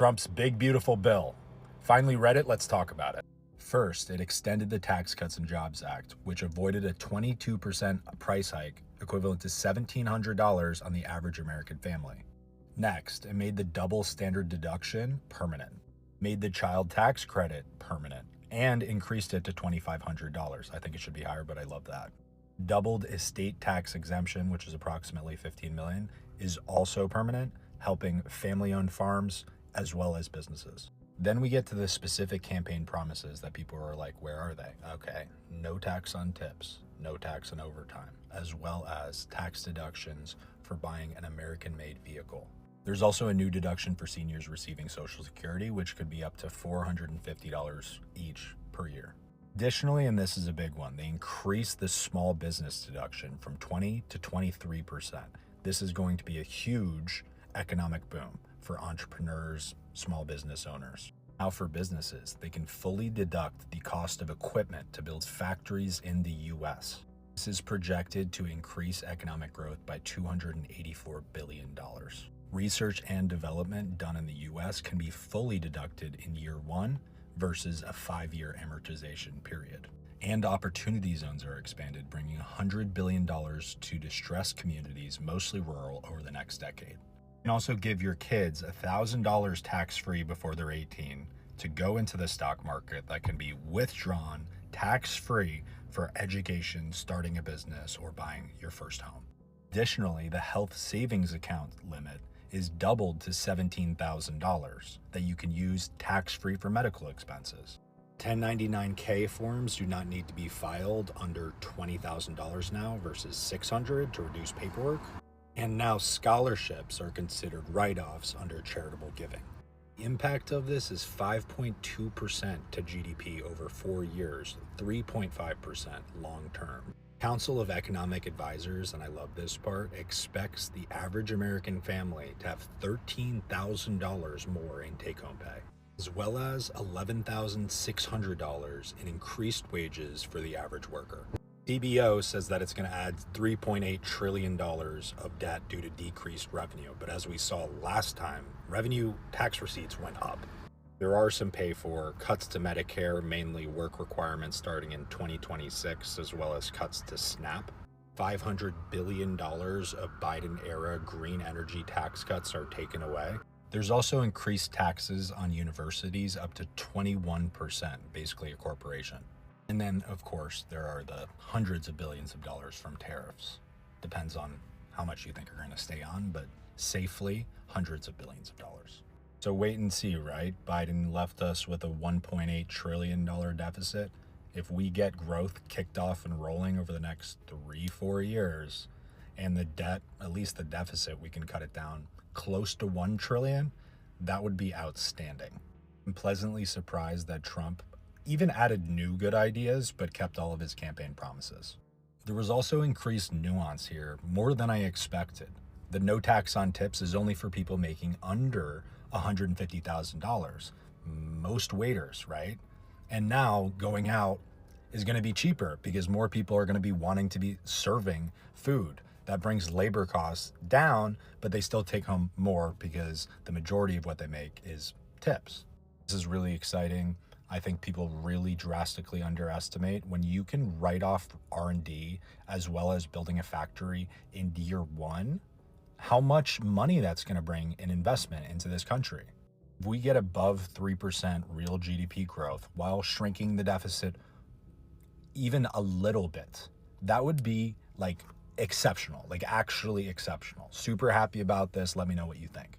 Trump's big, beautiful bill. Finally read it, let's talk about it. First, it extended the Tax Cuts and Jobs Act, which avoided a 22% price hike, equivalent to $1,700 on the average American family. Next, it made the double standard deduction permanent, made the child tax credit permanent, and increased it to $2,500. I think it should be higher, but I love that. Doubled estate tax exemption, which is approximately $15 million, is also permanent, helping family-owned farms as well as businesses. Then we get to the specific campaign promises that people are like, where are they? Okay, no tax on tips, no tax on overtime, as well as tax deductions for buying an American-made vehicle. There's also a new deduction for seniors receiving Social Security, which could be up to $450 each per year. Additionally, and this is a big one, they increased the small business deduction from 20 to 23%. This is going to be a huge economic boom for entrepreneurs, small business owners. Now for businesses, they can fully deduct the cost of equipment to build factories in the US. This is projected to increase economic growth by $284 billion. Research and development done in the US can be fully deducted in year one versus a 5-year amortization period. And opportunity zones are expanded, bringing $100 billion to distressed communities, mostly rural, over the next decade. You can also give your kids $1,000 tax-free before they're 18 to go into the stock market that can be withdrawn tax-free for education, starting a business, or buying your first home. Additionally, the health savings account limit is doubled to $17,000 that you can use tax-free for medical expenses. 1099-K forms do not need to be filed under $20,000 now versus $600 to reduce paperwork. And now scholarships are considered write-offs under charitable giving. The impact of this is 5.2% to GDP over 4 years, 3.5% long-term. Council of Economic Advisors, and I love this part, expects the average American family to have $13,000 more in take-home pay, as well as $11,600 in increased wages for the average worker. CBO says that it's going to add $3.8 trillion of debt due to decreased revenue, but as we saw last time, revenue tax receipts went up. There are some pay for cuts to Medicare, mainly work requirements starting in 2026, as well as cuts to SNAP. $500 billion of Biden-era green energy tax cuts are taken away. There's also increased taxes on universities up to 21%, basically a corporation. And then, of course, there are the hundreds of billions of dollars from tariffs. Depends on how much you think are going to stay on, but safely, hundreds of billions of dollars. So wait and see, right? Biden left us with a $1.8 trillion deficit. If we get growth kicked off and rolling over the next 3-4 years, and the debt, at least the deficit, we can cut it down close to $1 trillion, that would be outstanding. I'm pleasantly surprised that Trump even added new good ideas, but kept all of his campaign promises. There was also increased nuance here, more than I expected. The no tax on tips is only for people making under $150,000. Most waiters, right? And now going out is going to be cheaper because more people are going to be wanting to be serving food. That brings labor costs down, but they still take home more because the majority of what they make is tips. This is really exciting. I think people really drastically underestimate when you can write off R&D as well as building a factory in year one, how much money that's going to bring in investment into this country. If we get above 3% real GDP growth while shrinking the deficit even a little bit, that would be like exceptional, like actually exceptional. Super happy about this. Let me know what you think.